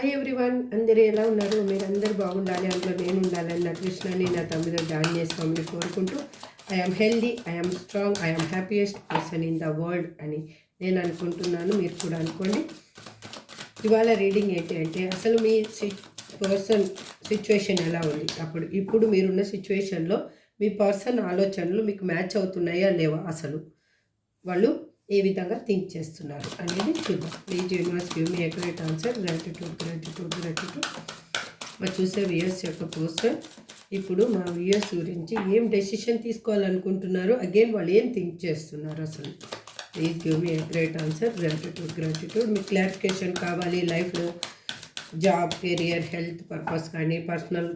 Hi everyone, అందరూ ఎలా ఉన్నారు? మీరందరూ బాగుండాలి, అందులో నేను ఉండాలని నా కృష్ణని నా తమ్ముడు డాన్య స్వామిని కోరుకుంటూ I'm healthy, I'm strong, I'm happiest person in the world అని నేను అనుకుంటున్నాను. మీరు కూడా అనుకోండి. ఇవాళ రీడింగ్ ఏంటి అంటే, అసలు మీ పర్సన్ సిచ్యువేషన్ ఎలా ఉంది, ఇప్పుడు మీరున్న సిచ్యువేషన్లో మీ పర్సన్ ఆలోచనలు మీకు మ్యాచ్ అవుతున్నాయా లేవా, అసలు వాళ్ళు ఏ విధంగా థింక్ చేస్తున్నారు అనేది చూద్దాం. Please universe give me accurate answer. Gratitude. మా చూసే వ్యూయర్స్ యొక్క పర్సన్ ఇప్పుడు మా వ్యూయర్స్ గురించి ఏం డెసిషన్ తీసుకోవాలనుకుంటున్నారు, అగైన్ వాళ్ళు ఏం థింక్ చేస్తున్నారు అసలు. Please give me accurate answer. Gratitude. మీకు క్లారిఫికేషన్ కావాలి లైఫ్లో, జాబ్, కెరియర్, హెల్త్ పర్పస్ కానీ, పర్సనల్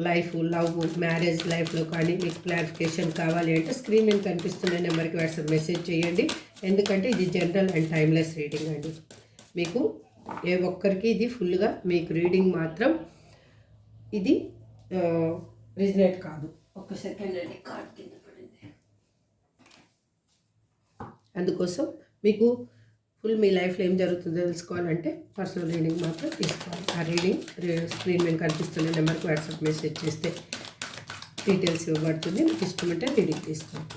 లైఫ్, లవ్, మ్యారేజ్ లైఫ్లో కానీ మీకు క్లారిఫికేషన్ కావాలి అంటే స్క్రీన్ మీద కనిపిస్తున్న నెంబర్కి వాట్సాప్ మెసేజ్ చేయండి. ఎందుకంటే ఇది జనరల్ అండ్ టైమ్లెస్ రీడింగ్ అండి. మీకు ఏ ఒక్కరికి ఇది ఫుల్గా మీకు రీడింగ్ మాత్రం ఇది రిజనేట్ కాదు. ఒక్క సెకండ్ అండి, కార్డ్ కింద పడింది. అందుకోసం మీకు ఫుల్ మీ లైఫ్లో ఏం జరుగుతుందో తెలుసుకోవాలంటే పర్సనల్ రీడింగ్ మాత్రం తీసుకోవాలి. ఆ రీడింగ్ స్క్రీన్ మీద కనిపిస్తున్న నెంబర్కి వాట్సాప్ మెసేజ్ చేస్తే డీటెయిల్స్ ఇవ్వబడుతుంది. మీకు ఇష్టమంటే రీడింగ్ తీసుకోండి.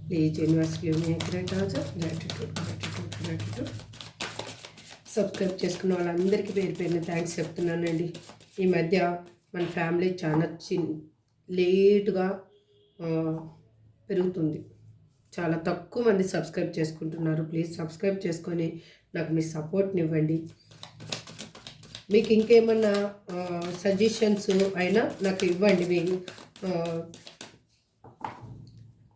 Please universe give me accurate answer. Gratitude. Subscribe చేసుకున్న వాళ్ళందరికీ పేరు పేరున థ్యాంక్స్ చెప్తున్నానండి. ఈ మధ్య మన ఫ్యామిలీ చాలా లేటుగా పెరుగుతుంది. చాలా తక్కువ మంది సబ్స్క్రైబ్ చేసుకుంటున్నారు. ప్లీజ్ సబ్స్క్రైబ్ చేసుకొని నాకు మీ సపోర్ట్ని ఇవ్వండి. మీకు ఇంకేమన్నా సజెషన్స్ అయినా నాకు ఇవ్వండి. మీరు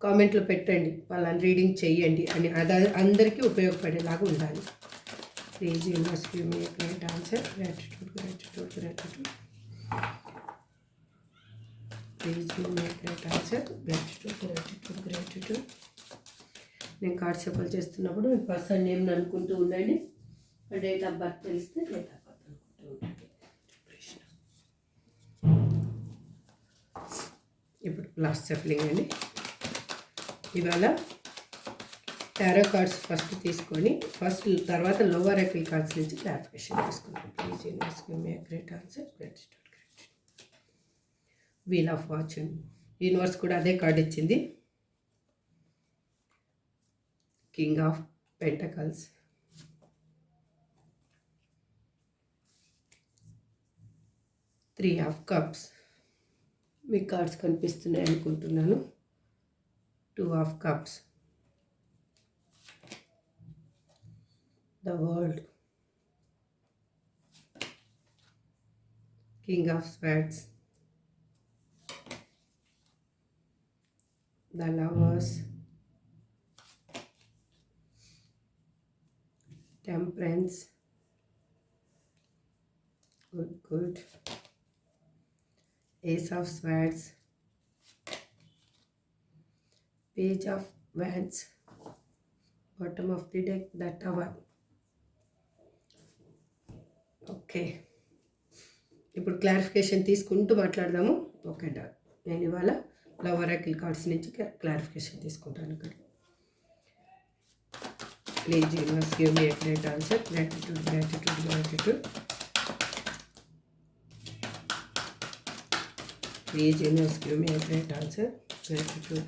కామెంట్లో పెట్టండి, వాళ్ళని రీడింగ్ చెయ్యండి అని. అది అందరికీ ఉపయోగపడేలాగా ఉండాలి. Please universe give me accurate answer. Gratitude. Please give me accurate answer. Gratitude. నేను కార్డ్ షఫల్ చేస్తున్నప్పుడు మీ పర్సన్ నేమ్ అనుకుంటూ ఉండండి. డేట్ ఆఫ్ బర్త్ తెలిస్తే డేట్ ఆఫ్ బర్త్ అనుకుంటూ ఉండండి. ఇప్పుడు లాస్ట్ షఫలింగ్ అండి. ఇవాళ టారో కార్డ్స్ ఫస్ట్ తీసుకొని తర్వాత లోవర్ ఎకిల్ కార్డ్స్ నుంచి క్లారిఫికేషన్ తీసుకుంటాం. Please universe give me accurate answer. Gratitude. Wheel of fortune. Universe కూడా అదే కార్డ్ ఇచ్చింది. King of pentacles, three of cups. మీ కార్డ్స్ కనిపిస్తున్నాయి అనుకుంటున్నాను. Two of cups, the world, king of swords, the lovers, temperance, good, ace of swords, page of wands, bottom of the deck, the tower. Okay, ఇప్పుడు clarification తీసుకుంటూ మాట్లాడదాము. Okay dot. నేను ఇవాళ love oracle cards నుంచి clarification తీసుకుంటాను ఇక్కడ. Please universe give me accurate answer. Gratitude. Please universe give me accurate answer. Gratitude.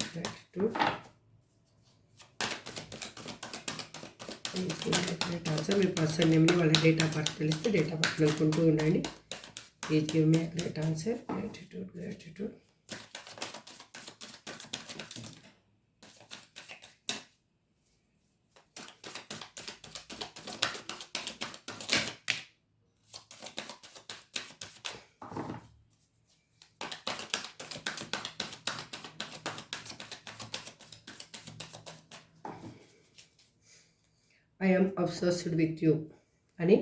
Please give me accurate answer. మీ person నేమ్ని వాళ్ళ డేట్ ఆఫ్ బర్త్ తెలిస్తే డేట్ ఆఫ్ బర్త్ అనుకుంటూ ఉండండి. Please give me accurate answer. Gratitude. I'm obsessed with you అని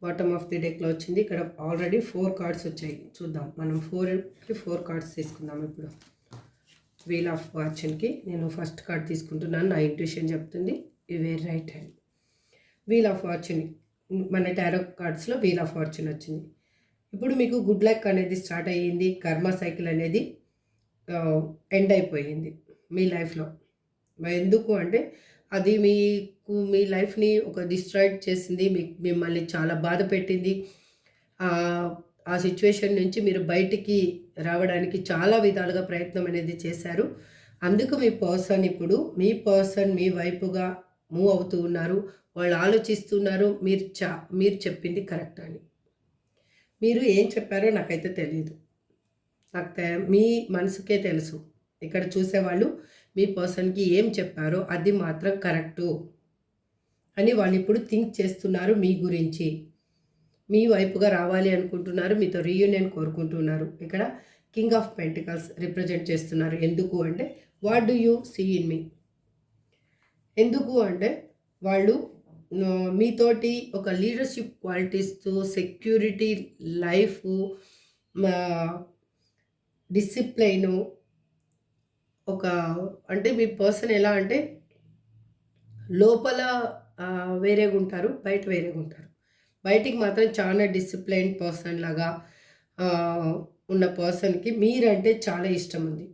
bottom of the డెక్లో వచ్చింది. ఇక్కడ ఆల్రెడీ 4 కార్డ్స్ వచ్చాయి. చూద్దాం, మనం 4 కార్డ్స్ తీసుకుందాం ఇప్పుడు. వీల్ ఆఫ్ ఫార్చ్యూన్కి నేను ఫస్ట్ కార్డ్ తీసుకుంటున్నాను. నా ఇంట్యూషన్ చెప్తుంది ఇవే right hand. Wheel of fortune మన టారో కార్డ్స్లో వీల్ ఆఫ్ ఫార్చ్యూన్ వచ్చింది. ఇప్పుడు మీకు గుడ్ లక్ అనేది స్టార్ట్ అయ్యింది. కర్మ సైకిల్ అనేది ఎండ్ అయిపోయింది మీ లైఫ్లో. ఎందుకు అంటే అది మీకు మీ లైఫ్‌ని ఒక డిస్ట్రాక్ట్ చేసింది. మిమ్మల్ని చాలా బాధ పెట్టింది. ఆహ్, ఆ సిట్యుయేషన్ నుంచి మీరు బయటికి రావడానికి చాలా విధాలుగా ప్రయత్నం అనేది చేశారు. అందుకు మీ పర్సన్ మీ వైపుగా మూవ్ అవుతూ ఉన్నారు. వాళ్ళు ఆలోచిస్తున్నారు. మీరు చెప్పింది కరెక్ట్ అని. మీరు ఏం చెప్పారో నాకైతే తెలీదు. నాకు మీ మనసుకే తెలుసు. ఇక్కడ చూసేవాళ్ళు మీ పర్సన్‌కి ఏం చెప్పారో అది మాత్రం కరెక్టు అని వాళ్ళిప్పుడు థింక్ చేస్తున్నారు మీ గురించి. మీ వైపుగా రావాలి అనుకుంటున్నారు. మీతో రీయూనియన్ కోరుకుంటున్నారు. ఇక్కడ కింగ్ ఆఫ్ పెంటికల్స్ రిప్రజెంట్ చేస్తున్నారు. ఎందుకు అంటే what do you see in me? ఎందుకు అంటే వాళ్ళు మీతోటి ఒక లీడర్‌షిప్ క్వాలిటీస్‌తో సెక్యూరిటీ లైఫు డిసిప్లైను ఒక అంటే మీ పర్సన్ ఎలా అంటే లోపల వేరేగుంటారు. బయట వేరేగుంటారు. బయటికి మాత్రం చాలా డిసిప్లైన్డ్ పర్సన్ లాగా ఆహ్, ఉన్న పర్సన్‌కి మీరంటే చాలా ఇష్టం ఉంది.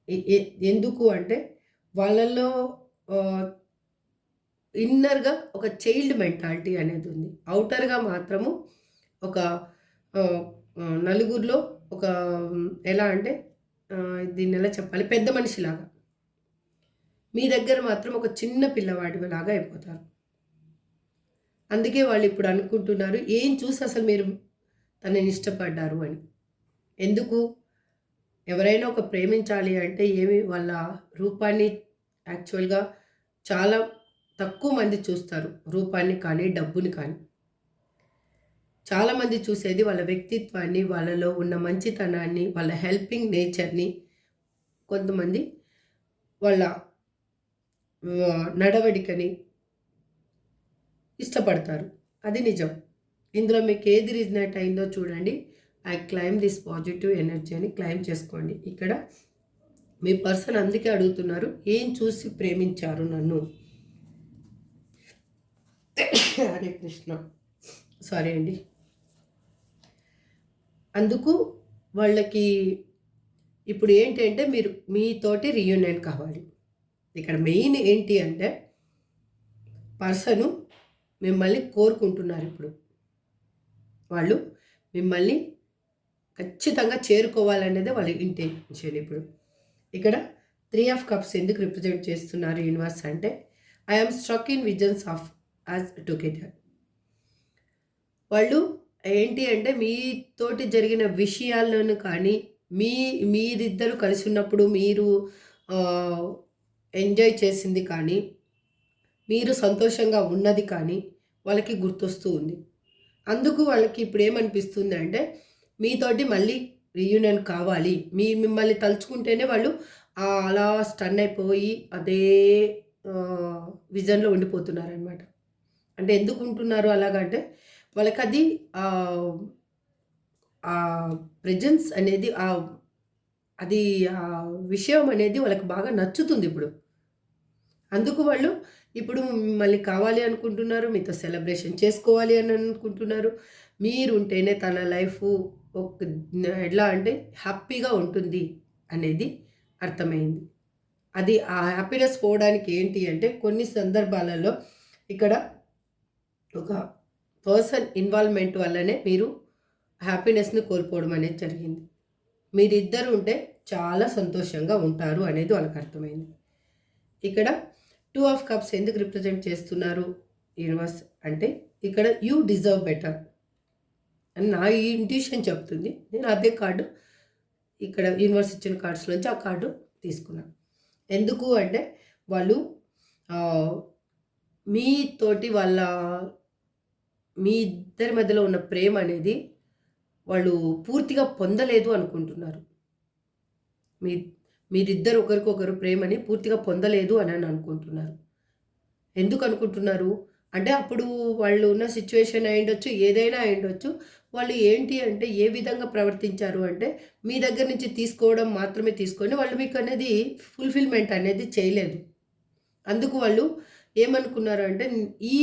ఎ ఎ ఎందుకు అంటే వాళ్ళలో ఆహ్, ఇన్నర్‌గా ఒక చైల్డ్ మెంటాలిటీ అనేది ఉంది. ఔటర్‌గా మాత్రము ఒక ఆహ్, నలుగురిలో ఒక ఎలా అంటే దీన్నెలా చెప్పాలి? పెద్ద మనిషిలాగా. మీ దగ్గర మాత్రం ఒక చిన్న పిల్లవాడిలాగా అయిపోతారు. అందుకే వాళ్ళిప్పుడు అనుకుంటున్నారు, ఏం చూసి అసలు మీరు తనని ఇష్టపడ్డారు అని. ఎందుకు? ఎవరైనా ఒక ప్రేమించాలి అంటే వాళ్ళ రూపాన్ని యాక్చువల్‌గా చాలా తక్కువ మంది చూస్తారు. రూపాన్ని కానీ, డబ్బుని కానీ. చాలామంది చూసేది వాళ్ళ వ్యక్తిత్వాన్ని, వాళ్ళలో ఉన్న మంచితనాన్ని, వాళ్ళ హెల్పింగ్ నేచర్‌ని, కొంతమంది వాళ్ళ నడవడికని ఇష్టపడతారు. అది నిజం. ఇందులో మీకేది రిజనేట్ అయిందో చూడండి. I claim this positive energy అని క్లైమ్ చేసుకోండి. ఇక్కడ మీ పర్సన్ అందుకే అడుగుతున్నారు. ఏం చూసి ప్రేమించారు నన్ను? హరే కృష్ణ. సారీ అండి. అందుకు వాళ్ళకి ఇప్పుడు ఏంటంటే మీరు మీతోటి రీయూనియన్ కావాలి. ఇక్కడ మెయిన్ ఏంటి అంటే పర్సను మిమ్మల్ని కోరుకుంటున్నారిప్పుడు. వాళ్ళు మిమ్మల్ని ఖచ్చితంగా చేరుకోవాలనేదే వాళ్ళ ఇంటెన్షన్ ఇప్పుడు. ఇక్కడ 3 ఆఫ్ కప్స్ ఎందుకు రిప్రజెంట్ చేస్తున్నారు యూనివర్స్ అంటే, I am struck in visions of as together. వాళ్ళు ఏంటి అంటే మీతోటి జరిగిన విషయాల్లోను కానీ, మీరిద్దరూ కలిసి ఉన్నప్పుడు మీరు ఆహ్, ఎంజాయ్ చేసింది కానీ, మీరు సంతోషంగా ఉన్నది కానీ వాళ్ళకి గుర్తొస్తూ ఉంది. అందుకు వాళ్ళకి ఇప్పుడేమనిపిస్తుందంటే, మీతోటి మళ్ళీ రీయూనియన్ కావాలి. మిమ్మల్ని తలుచుకుంటేనే వాళ్ళు అలా స్టన్ అయిపోయి అదే విజన్‌లో ఉండిపోతున్నారనమాట. అంటే ఎందుకుంటున్నారు అలాగంటే, వాళ్ళకది ఆ ప్రెజెన్స్ అనేది అది ఆ విషయం అనేది వాళ్ళకి బాగా నచ్చుతుందిప్పుడు. అందుకు వాళ్ళు ఇప్పుడు మిమ్మల్ని కావాలి అనుకుంటున్నారు. మీతో సెలబ్రేషన్ చేసుకోవాలి అని అనుకుంటున్నారు. మీరుంటేనే తన లైఫు ఒక ఎట్లా అంటే హ్యాపీగా ఉంటుంది అనేది అర్థమైంది. అది ఆ హ్యాపీనెస్ పోవడానికి ఏంటి అంటే కొన్ని సందర్భాలలో ఇక్కడ ఒక పర్సన్ ఇన్వాల్వ్‌మెంట్ వల్లనే మీరు హ్యాపీనెస్‌ని కోల్పోవడం అనేది జరిగింది. మీరిద్దరు ఉంటే చాలా సంతోషంగా ఉంటారు అనేది వాళ్ళకి అర్థమైంది. ఇక్కడ 2 ఆఫ్ కప్స్ ఎందుకు రిప్రజెంట్ చేస్తున్నారు యూనివర్స్ అంటే, ఇక్కడ యూ డిజర్వ్ బెటర్ అని నా ఇంట్యూషన్ చెప్తుంది. నేను అదే కార్డు ఇక్కడ యూనివర్స్ ఇచ్చిన కార్డ్స్ నుంచి ఆ కార్డు తీసుకున్నాను. ఎందుకు అంటే వాళ్ళు మీతోటి మీ ఇద్దరి మధ్యలో ఉన్న ప్రేమ అనేది వాళ్ళు పూర్తిగా పొందలేదు అనుకుంటున్నారు. మీ మీరిద్దరు ఒకరికొకరు ప్రేమని పూర్తిగా పొందలేదు అని అనుకుంటున్నారు. ఎందుకు అనుకుంటున్నారు? అంటే అప్పుడు వాళ్ళు ఉన్న సిట్యుయేషన్ అయ్యుండొచ్చు, ఏదైనా అయ్యుండొచ్చు. వాళ్ళు ఏంటి అంటే ఏ విధంగా ప్రవర్తించారు అంటే, మీ దగ్గర నుంచి తీసుకోవడం మాత్రమే తీసుకొని వాళ్ళు మీకనేది ఫుల్‌ఫిల్‌మెంట్ అనేది చేయలేదు. అందుకు వాళ్ళు ఏమనుకున్నారు అంటే, ఈ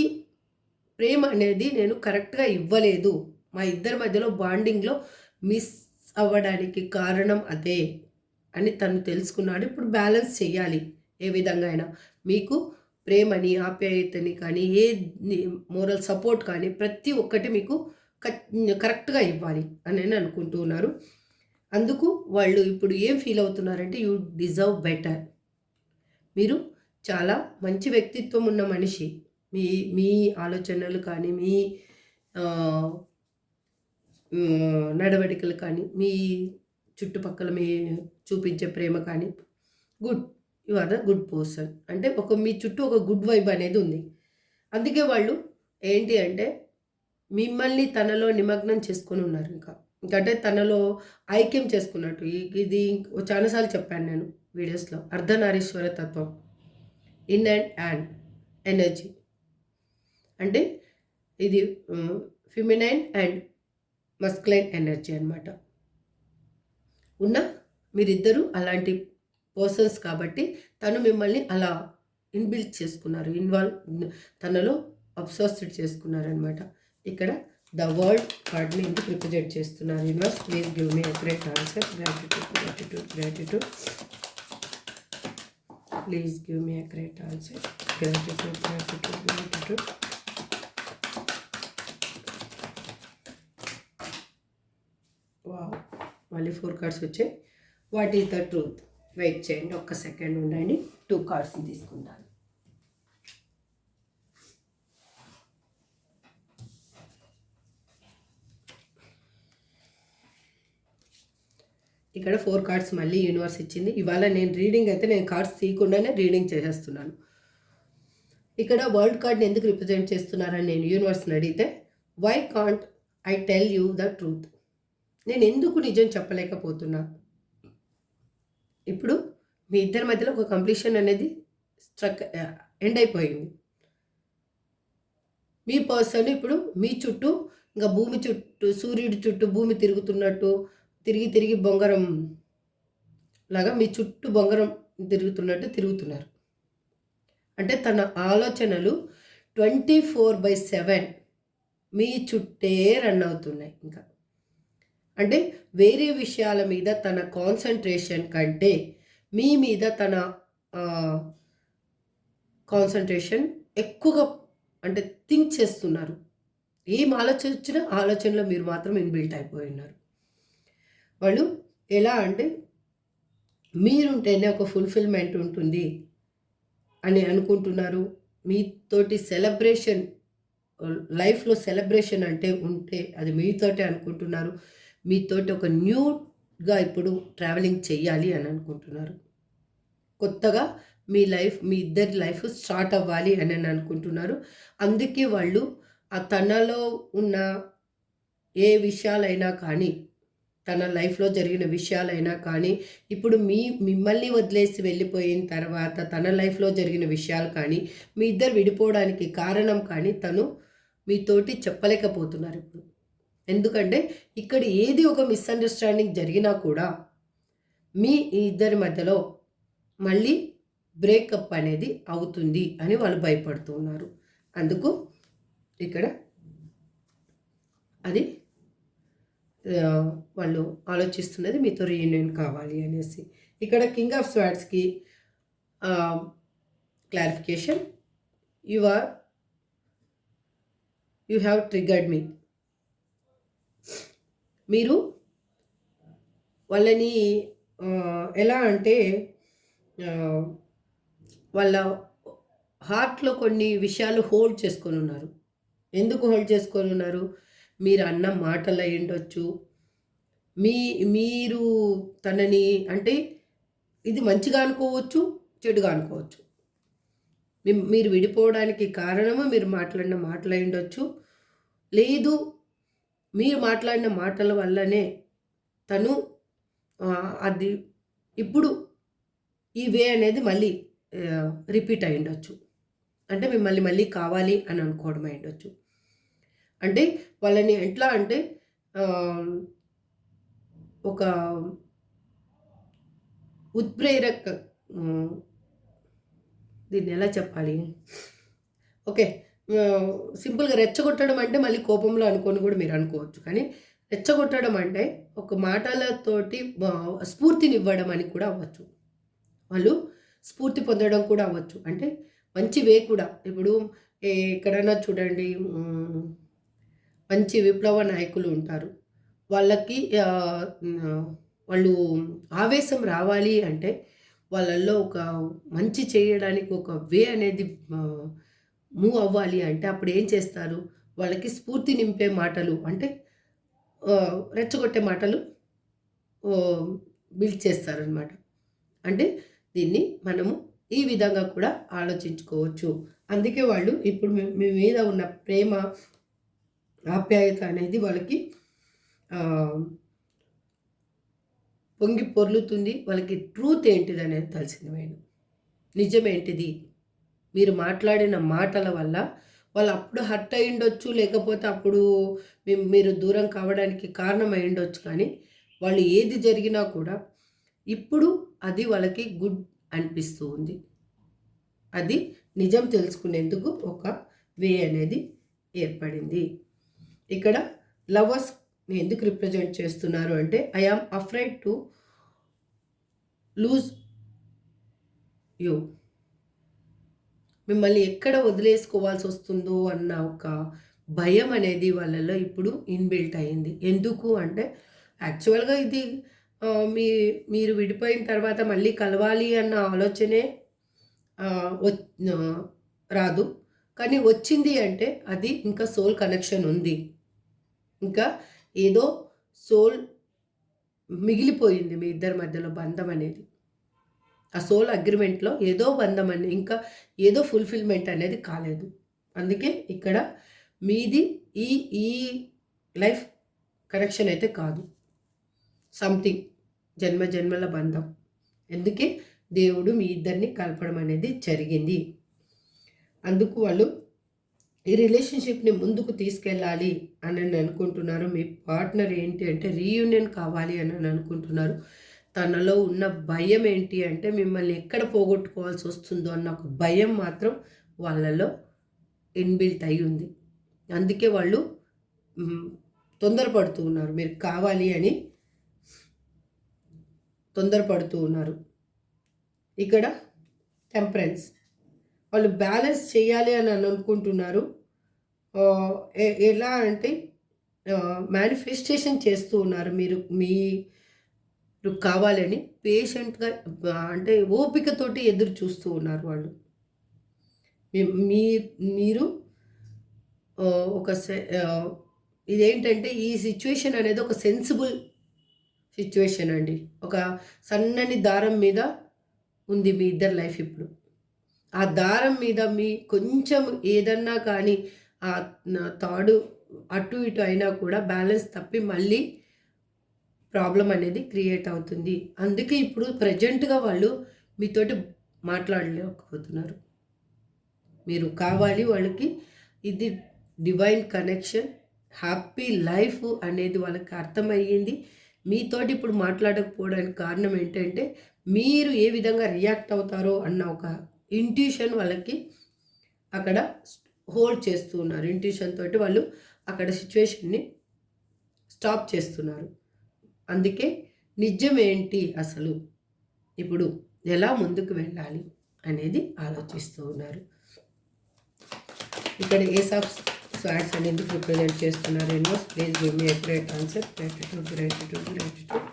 ప్రేమ అనేది నేను కరెక్ట్‌గా ఇవ్వలేదు. మా ఇద్దరి మధ్యలో బాండింగ్‌లో మిస్ అవ్వడానికి కారణం అదే అని తను తెలుసుకున్నాడు. ఇప్పుడు బ్యాలెన్స్ చెయ్యాలి. ఏ విధంగా అయినా మీకు ప్రేమని, ఆప్యాయతని కానీ, మోరల్ సపోర్ట్ కానీ ప్రతి ఒక్కటి మీకు కరెక్ట్‌గా ఇవ్వాలి అని అనుకుంటూ ఉన్నారు. అందుకు వాళ్ళు ఇప్పుడు ఏం ఫీల్ అవుతున్నారంటే యూ డిజర్వ్ బెటర్. మీరు చాలా మంచి వ్యక్తిత్వం ఉన్న మనిషి. మీ మీ ఆలోచనలు కానీ, మీ నడవడికలు కానీ, మీ చుట్టుపక్కల మీ చూపించే ప్రేమ కానీ good. You are the good person. అంటే మీ చుట్టూ ఒక గుడ్ వైబ్ అనేది ఉంది. అందుకే వాళ్ళు ఏంటి అంటే మిమ్మల్ని తనలో నిమగ్నం చేసుకొని ఉన్నారు ఇంకా. ఇంకంటే తనలో ఐక్యం చేసుకున్నట్టు. ఇది చాలా సార్లు చెప్పాను నేను వీడియోస్‌లో. అర్ధనారీశ్వర తత్వం. In and energy. అంటే ఇది ఫెమినైన్ అండ్ మస్కులైన్ ఎనర్జీ అన్నమాట. మీరిద్దరూ అలాంటి పర్సన్స్ కాబట్టి తను మిమ్మల్ని అలా ఇన్‌బిల్ట్ చేసుకున్నారు. తనలో అబ్సర్స్డ్ చేసుకున్నారనమాట. ఇక్కడ ద వరల్డ్ కార్డ్‌ని ఎందుకు రిప్రజెంట్ చేస్తున్నారు universe? Please give me accurate answer. Gratitude. Please give me accurate answer. Gratitude. Wow! మళ్ళీ 4 కార్డ్స్ వచ్చాయి. What is the truth? Wait చేయండి, ఒక్క సెకండ్ ఉండండి. 2 కార్డ్స్ని తీసుకుంటాను. ఇక్కడ 4 కార్డ్స్ మళ్ళీ యూనివర్స్ ఇచ్చింది. ఇవాళ నేను కార్డ్స్ తీయకుండానే రీడింగ్ చేసేస్తున్నాను. ఇక్కడ వరల్డ్ కార్డ్ని ఎందుకు రిప్రజెంట్ చేస్తున్నారని నేను యూనివర్స్ని అడిగితే, why can't I tell you the truth? నేను ఎందుకు నిజం చెప్పలేకపోతున్నా? ఇప్పుడు మీ ఇద్దరి మధ్యలో ఒక కంప్లీషన్ అనేది ఎండ్ అయిపోయింది. మీ పర్సన్ ఇప్పుడు మీ చుట్టూ ఇంకా భూమి చుట్టూ, సూర్యుడి చుట్టూ భూమి తిరుగుతున్నట్టు తిరిగి బొంగరం లాగా మీ చుట్టూ బొంగరం తిరుగుతున్నట్టు తిరుగుతున్నారు. అంటే తన ఆలోచనలు 24/7 మీ చుట్టే రన్ అవుతున్నాయి. ఇంకా అంటే వేరే విషయాల మీద తన కాన్సన్ట్రేషన్ కంటే మీ మీద తన కాన్సన్ట్రేషన్ ఎక్కువగా అంటే థింక్ చేస్తున్నారు. ఏం ఆలోచన వచ్చినా ఆలోచనలో మీరు మాత్రం ఇన్బిల్ట్ అయిపోయి ఉన్నారు. వాళ్ళు ఎలా అంటే మీరుంటేనే ఒక ఫుల్ఫిల్మెంట్ ఉంటుంది అని అనుకుంటున్నారు. మీతోటి సెలబ్రేషన్, లైఫ్లో సెలబ్రేషన్ అంటే ఉంటే అది మీతోటే అనుకుంటున్నారు. మీతోటి ఒక న్యూగా ఇప్పుడు ట్రావెలింగ్ చెయ్యాలి అని అనుకుంటున్నారు. కొత్తగా మీ ఇద్దరి లైఫ్ స్టార్ట్ అవ్వాలి అని అనుకుంటున్నారు. అందుకే వాళ్ళు తనలో ఉన్న ఏ విషయాలైనా కానీ, తన లైఫ్లో జరిగిన విషయాలైనా కానీ, ఇప్పుడు మిమ్మల్ని వదిలేసి వెళ్ళిపోయిన తర్వాత తన లైఫ్లో జరిగిన విషయాలు కానీ, మీ ఇద్దరు విడిపోవడానికి కారణం కానీ తను మీతోటి చెప్పలేకపోతున్నారు ఇప్పుడు. ఎందుకంటే ఇక్కడ ఏది ఒక మిస్అండర్స్టాండింగ్ జరిగినా కూడా మీ ఇద్దరి మధ్యలో మళ్ళీ బ్రేకప్ అనేది అవుతుంది అని వాళ్ళు భయపడుతూ ఉన్నారు. అందుకు ఇక్కడ అది వాళ్ళు ఆలోచిస్తున్నది మీతో రీయూనియన్ కావాలి అనేసి. ఇక్కడ కింగ్ ఆఫ్ స్వార్డ్స్కి clarification, you have triggered me. మీరు వాళ్ళని ఎలా అంటే వాళ్ళ హార్ట్లో కొన్ని విషయాలు హోల్డ్ చేసుకొని ఉన్నారు. ఎందుకు హోల్డ్ చేసుకొని ఉన్నారు? మీరు అన్న మాటలు అయి ఉండొచ్చు. మీరు తనని అంటే ఇది మంచిగా అనుకోవచ్చు, చెడుగా అనుకోవచ్చు. మీరు విడిపోవడానికి కారణము మీరు మాట్లాడిన మాటలు అయి ఉండొచ్చు. లేదు, మీరు మాట్లాడిన మాటల వల్లనే తను అది ఇప్పుడు ఈ వే అనేది మళ్ళీ రిపీట్ అయి ఉండొచ్చు. అంటే మిమ్మల్ని మళ్ళీ కావాలి అని అనుకోవడం అయి ఉండొచ్చు. అంటే వాళ్ళని ఎట్లా అంటే ఒక ఉత్ప్రేరక, దీన్ని ఎలా చెప్పాలి? ఓకే, సింపుల్గా రెచ్చగొట్టడం అంటే మళ్ళీ కోపంలో అనుకొని కూడా మీరు అనుకోవచ్చు. కానీ రెచ్చగొట్టడం అంటే ఒక మాటలతోటి స్ఫూర్తినివ్వడం అని కూడా అవ్వచ్చు. వాళ్ళు స్ఫూర్తి పొందడం కూడా అవ్వచ్చు. అంటే మంచి వే కూడా. ఇప్పుడు ఎక్కడైనా చూడండి, మంచి విప్లవ నాయకులు ఉంటారు. వాళ్ళకి వాళ్ళు ఆవేశం రావాలి అంటే వాళ్ళల్లో ఒక మంచి చేయడానికి ఒక వే అనేది మూవ్ అవ్వాలి అంటే అప్పుడు ఏం చేస్తారు? వాళ్ళకి స్ఫూర్తి నింపే మాటలు అంటే రెచ్చగొట్టే మాటలు బిల్డ్ చేస్తారనమాట. అంటే దీన్ని మనము ఈ విధంగా కూడా ఆలోచించుకోవచ్చు. అందుకే వాళ్ళు ఇప్పుడు మీ మీద ఉన్న ప్రేమ, ఆప్యాయత అనేది వాళ్ళకి పొంగి పొర్లుతుంది. వాళ్ళకి ట్రూత్ ఏంటిదనేది తెలిసింది మెయిన్. నిజమేంటిది? మీరు మాట్లాడిన మాటల వల్ల వాళ్ళు అప్పుడు హర్ట్ అయ్యుండొచ్చు. లేకపోతే అప్పుడు మీరు దూరం కావడానికి కారణం అయ్యుండొచ్చు. కానీ వాళ్ళు ఏది జరిగినా కూడా ఇప్పుడు అది వాళ్ళకి గుడ్ అనిపిస్తూ ఉంది. అది నిజం తెలుసుకునేందుకు ఒక వే అనేది ఏర్పడింది. ఇక్కడ లవర్స్‌ని ఎందుకు రిప్రజెంట్ చేస్తున్నారు అంటే, I am afraid to lose you. మిమ్మల్ని ఎక్కడ వదిలేసుకోవాల్సొస్తుందో అన్న ఒక భయం అనేది వాళ్ళలో ఇప్పుడు ఇన్‌బిల్ట్ అయింది. ఎందుకు అంటే యాక్చువల్‌గా ఇది మీ మీరు విడిపోయిన తర్వాత మళ్ళీ కలవాలి అన్న ఆలోచనే రాదు. కానీ వచ్చింది అంటే అది ఇంకా సోల్ కనెక్షన్ ఉంది. ఇంకా ఏదో సోల్ మిగిలిపోయింది మీ ఇద్దరి మధ్యలో బంధం అనేది. ఆ సోల్ అగ్రిమెంట్‌లో ఏదో బంధం అని ఇంకా ఏదో ఫుల్‌ఫిల్‌మెంట్ అనేది కాలేదు. అందుకే ఇక్కడ మీది ఈ ఈ లైఫ్ కనెక్షన్ అయితే కాదు. సంథింగ్ జన్మ జన్మల బంధం. అందుకే దేవుడు మీ ఇద్దరిని కలపడం అనేది జరిగింది. అందుకు వాళ్ళు ఈ రిలేషన్‌షిప్‌ని ముందుకు తీసుకెళ్ళాలి అని అనుకుంటున్నారు. మీ పార్ట్నర్ ఏంటి అంటే రీయూనియన్ కావాలి అని అనుకుంటున్నారు. తనలో ఉన్న భయం ఏంటి అంటే మిమ్మల్ని ఎక్కడ పోగొట్టుకోవాల్సి వస్తుందో అన్న ఒక భయం మాత్రం వాళ్ళలో ఇన్‌బిల్ట్ అయ్యి ఉంది. అందుకే వాళ్ళు తొందరపడుతూ ఉన్నారు. మీరు కావాలి అని తొందరపడుతూ ఉన్నారు. ఇక్కడ టెంపరెన్స్. వాళ్ళు బ్యాలెన్స్ చేయాలి అని అనుకుంటున్నారు. ఎలా అంటే మేనిఫెస్టేషన్ చేస్తూ ఉన్నారు. మీరు కావాలని పేషెంట్‌గా అంటే ఓపికతోటి ఎదురు చూస్తూ ఉన్నారు వాళ్ళు. మీరు ఒక ఇదేంటంటే ఈ సిట్యుయేషన్ అనేది ఒక సెన్సిబుల్ సిట్యుయేషన్ అండి. ఒక సన్నని దారం మీద ఉంది మీ ఇద్దరి లైఫ్ ఇప్పుడు. ఆ దారం మీద కొంచెం ఏదన్నా కానీ తాడు అటు ఇటు అయినా కూడా బ్యాలెన్స్ తప్పి మళ్ళీ ప్రాబ్లం అనేది క్రియేట్ అవుతుంది. అందుకే ఇప్పుడు ప్రెజెంట్‌గా వాళ్ళు మీతోటి మాట్లాడలేకపోతున్నారు. మీరు కావాలి వాళ్ళకి. ఇది డివైన్ కనెక్షన్, హ్యాపీ లైఫ్ అనేది వాళ్ళకి అర్థమయ్యింది. మీతోటి ఇప్పుడు మాట్లాడకపోవడానికి కారణం ఏంటంటే మీరు ఏ విధంగా రియాక్ట్ అవుతారో అన్న ఒక ఇంట్యూషన్ వాళ్ళకి అక్కడ హోల్డ్ చేస్తూ ఉన్నారు. ఇంట్యూషన్ తోటి వాళ్ళు అక్కడ సిచ్యువేషన్ని స్టాప్ చేస్తున్నారు. అందుకే నిజమేంటి అసలు ఇప్పుడు ఎలా ముందుకు వెళ్ళాలి అనేది ఆలోచిస్తూ ఉన్నారు. ఇక్కడ ఏస్ ఆఫ్ స్వార్డ్స్ అని ఎందుకు రిప్రజెంట్ చేస్తున్నారు? Please give me accurate answer. Gratitude gratitude gratitude.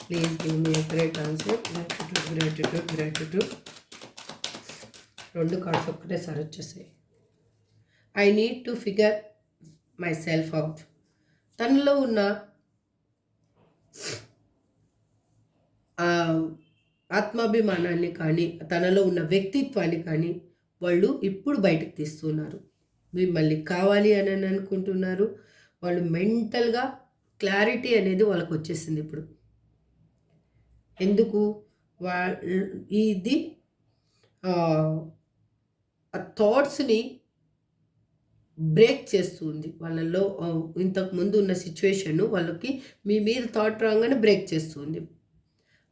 Please give me accurate answer. Gratitude gratitude gratitude. 2 cards ఒక్కటేసారి వచ్చేసాయి. I need to figure myself out. తనలో ఉన్న ఆత్మాభిమానాన్ని కానీ తనలో ఉన్న వ్యక్తిత్వాన్ని కానీ వాళ్ళు ఇప్పుడు బయటకు తీస్తున్నారు. మిమ్మల్ని కావాలి అని అనుకుంటున్నారు. వాళ్ళు మెంటల్‌గా క్లారిటీ అనేది వాళ్ళకు వచ్చేసింది ఇప్పుడు. ఎందుకు ఇది ఆ థాట్స్‌ని బ్రేక్ చేస్తుంది. వాళ్ళలో ఇంతకుముందు ఉన్న సిచ్యువేషన్ వాళ్ళకి మీ మీద థాట్ రాగానే బ్రేక్ చేస్తుంది.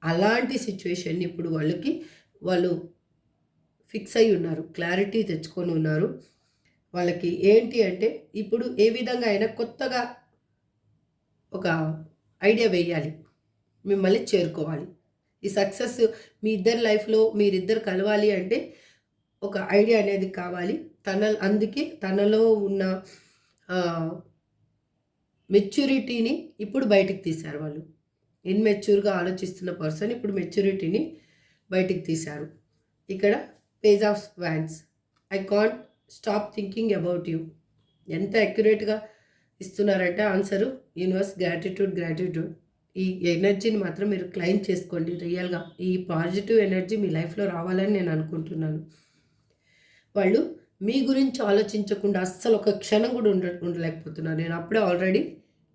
అలాంటి సిచ్యువేషన్ ఇప్పుడు వాళ్ళు ఫిక్స్ అయ్యి ఉన్నారు. క్లారిటీ తెచ్చుకొని ఉన్నారు. వాళ్ళకి ఏంటి అంటే ఇప్పుడు ఏ విధంగా అయినా కొత్తగా ఒక ఐడియా వేయాలి. మిమ్మల్ని చేరుకోవాలి. ఈ సక్సెస్ మీ ఇద్దరి లైఫ్లో మీరిద్దరు కలవాలి అంటే ఒక ఐడియా అనేది కావాలి. అందుకే తనలో ఉన్న మెచ్యూరిటీని ఇప్పుడు బయటికి తీశారు వాళ్ళు. ఇన్మెచ్యూర్గా ఆలోచిస్తున్న పర్సన్ ఇప్పుడు మెచ్యూరిటీని బయటికి తీశారు. ఇక్కడ page of wands, I can't stop thinking about you. ఎంత అక్యురేట్గా ఇస్తున్నారంటే ఆన్సరు, యూనివర్స్ గ్రాటిట్యూడ్. ఈ ఎనర్జీని మాత్రం మీరు క్లెయిమ్ చేసుకోండి. రియల్గా ఈ పాజిటివ్ ఎనర్జీ మీ లైఫ్లో రావాలని నేను అనుకుంటున్నాను. వాళ్ళు మీ గురించి ఆలోచించకుండా అస్సలు ఒక క్షణం కూడా ఉండలేకపోతున్నారు. నేను అప్పుడే ఆల్రెడీ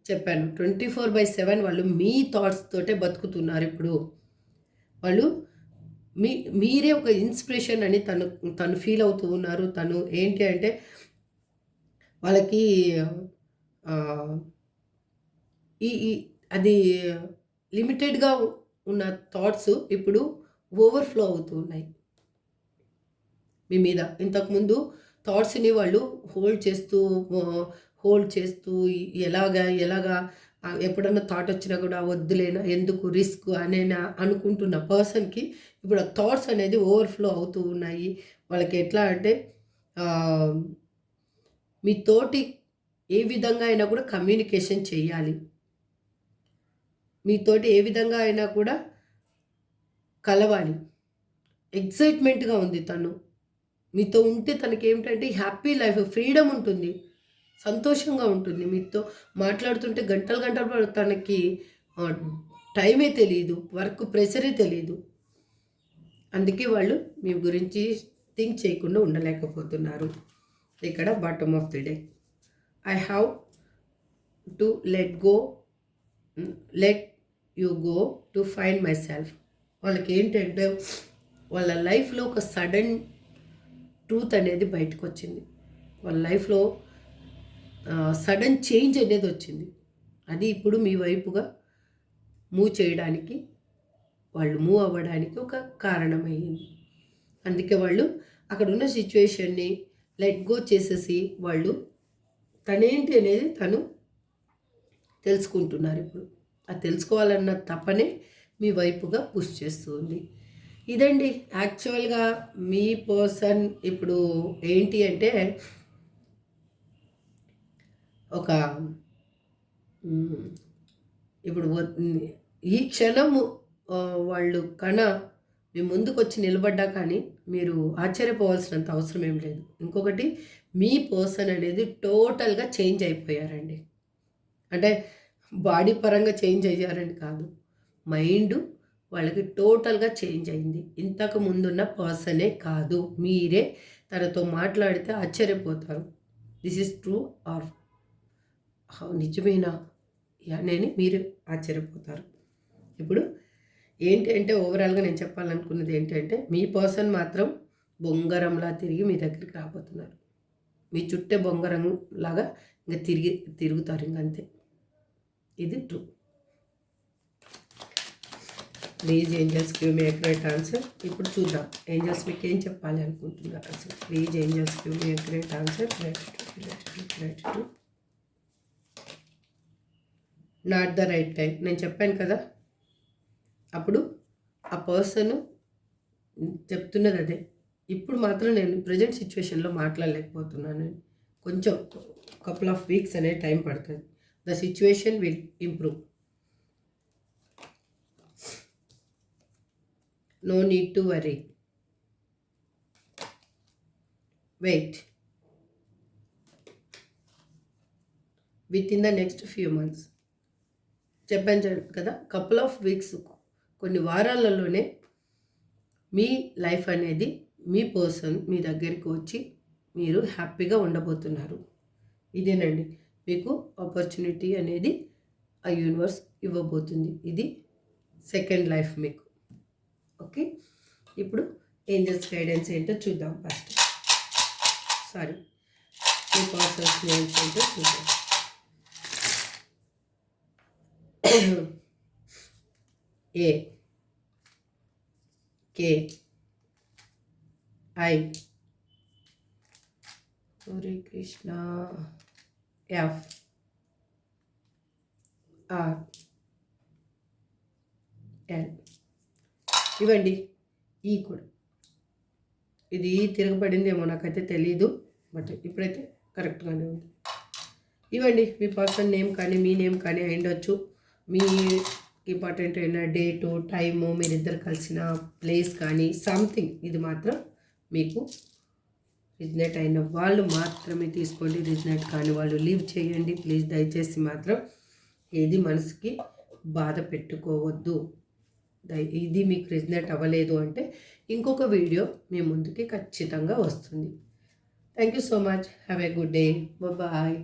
చెప్పాను, 24/7 వాళ్ళు మీ థాట్స్ తోటే బతుకుతున్నారు. ఇప్పుడు వాళ్ళు మీరే ఒక ఇన్స్పిరేషన్ అని తను ఫీల్ అవుతూ ఉన్నారు. తను ఏంటి అంటే వాళ్ళకి ఈ అది లిమిటెడ్గా ఉన్న థాట్స్ ఇప్పుడు ఓవర్ఫ్లో అవుతూ ఉన్నాయి మీ మీద. ఇంతకుముందు థాట్స్ని వాళ్ళు హోల్డ్ చేస్తూ ఎలాగా ఎప్పుడన్నా థాట్ వచ్చినా కూడా వద్దులేనా, ఎందుకు రిస్క్ అనే అనుకుంటున్న పర్సన్కి ఇప్పుడు ఆ థాట్స్ అనేది ఓవర్ఫ్లో అవుతూ ఉన్నాయి. వాళ్ళకి ఎట్లా అంటే మీతోటి ఏ విధంగా అయినా కూడా కమ్యూనికేషన్ చేయాలి, మీతోటి ఏ విధంగా అయినా కూడా కలవాలి. ఎక్సైట్మెంట్గా ఉంది తను. మీతో ఉంటే తనకి ఏమిటంటే హ్యాపీ లైఫ్, ఫ్రీడమ్ ఉంటుంది, సంతోషంగా ఉంటుంది. మీతో మాట్లాడుతుంటే గంటలు తనకి టైమే తెలియదు, వర్క్ ప్రెషరే తెలియదు. అందుకే వాళ్ళు మీ గురించి థింక్ చేయకుండా ఉండలేకపోతున్నారు. ఇక్కడ bottom of the day, I have to let you go to find my self. వాళ్ళకి ఏంటంటే వాళ్ళ లైఫ్లో ఒక సడన్ ట్రూత్ అనేది బయటకు వచ్చింది. వాళ్ళ లైఫ్లో సడన్ చేంజ్ అనేది వచ్చింది. అది ఇప్పుడు మీ వైపుగా మూవ్ అవ్వడానికి ఒక కారణమయ్యింది. అందుకే వాళ్ళు అక్కడ ఉన్న సిచ్యువేషన్ని లెట్ గో చేసేసి వాళ్ళు తనేంటి అనేది తను తెలుసుకుంటున్నారు. ఇప్పుడు అది తెలుసుకోవాలన్న తపనే మీ వైపుగా పుష్ చేస్తుంది. ఇదండి యాక్చువల్గా మీ పర్సన్ ఇప్పుడు ఏంటి అంటే ఒక ఇప్పుడు ఈ క్షణము వాళ్ళు మీ ముందుకు వచ్చి నిలబడ్డా కానీ మీరు ఆశ్చర్యపోవాల్సినంత అవసరం ఏం లేదు. ఇంకొకటి, మీ పర్సన్ అనేది టోటల్గా చేంజ్ అయిపోయారండి. అంటే బాడీ పరంగా చేంజ్ అయ్యారని కాదు, మైండ్ వాళ్ళకి టోటల్గా చేంజ్ అయింది. ఇంతకు ముందున్న పర్సనే కాదు, మీరే. తనతో మాట్లాడితే ఆశ్చర్యపోతారు, దిస్ ఈజ్ ట్రూ ఆర్ నిజమేనా అని మీరు ఆశ్చర్యపోతారు. ఇప్పుడు ఏంటి అంటే ఓవరాల్గా నేను చెప్పాలనుకున్నది ఏంటంటే మీ పర్సన్ మాత్రం బొంగరంలా తిరిగి మీ దగ్గరికి రాబోతున్నారు. మీ చుట్టే బొంగరం లాగా ఇంకా తిరుగుతారు, ఇంకంతే. ఇది true. Please angels give me accurate answer. ఇప్పుడు చూద్దాం ఏంజల్స్ మీకు ఏం చెప్పాలి అనుకుంటున్నారు అసలు. Please angels give me accurate answer. Gratitude. Not the right time. నేను చెప్పాను కదా, అప్పుడు ఆ పర్సన్ చెప్తున్నది అదే. ఇప్పుడు మాత్రం నేను ప్రజెంట్ సిచ్యువేషన్లో మాట్లాడలేకపోతున్నాను. కొంచెం కపుల్ ఆఫ్ వీక్స్ అనే టైం పడుతుంది. The situation will improve. No need to worry. Wait. Within the next few months. చెప్పాను కదా, కపుల్ ఆఫ్ వీక్స్, కొన్ని వారాలలోనే మీ లైఫ్ అనేది మీ పర్సన్ మీ దగ్గరికి వచ్చి మీరు హ్యాపీగా ఉండబోతున్నారు. ఇదేనండి మీకు ఆపర్చునిటీ అనేది ఆ యూనివర్స్ ఇవ్వబోతుంది. ఇది సెకండ్ లైఫ్ మీకు. ఓకే, ఇప్పుడు ఏంజల్స్ గైడెన్స్ ఏంటో చూద్దాం. మీ పర్సన్స్ నేమ్స్ ఏంటో చూద్దాం. A, K, I, Hare Krishna, F, R, L. ఇవ్వండి. ఈ కూడా ఇది తిరగబడిందేమో నాకైతే తెలీదు, బట్ ఇప్పుడైతే కరెక్ట్గానే ఉంది. ఇవ్వండి, మీ పర్సన్ నేమ్ కానీ మీ నేమ్ కానీ అయిండొచ్చు. మీ ఇంపార్టెంట్ అయిన డేటు, టైము, మీరిద్దరు కలిసిన ప్లేస్ కానీ సంథింగ్. ఇది మాత్రం మీకు రిజనేట్ అయిన వాళ్ళు మాత్రమే తీసుకోండి. రిజనేట్ కాని వాళ్ళు లీవ్ చేయండి ప్లీజ్. దయచేసి మాత్రం ఏది మనసుకి బాధ పెట్టుకోవద్దు. ఇది మీకు రిజనేట్ అవ్వలేదు అంటే ఇంకొక వీడియో మీ ముందుకి ఖచ్చితంగా వస్తుంది. Thank you so much. Have a good day. Bye.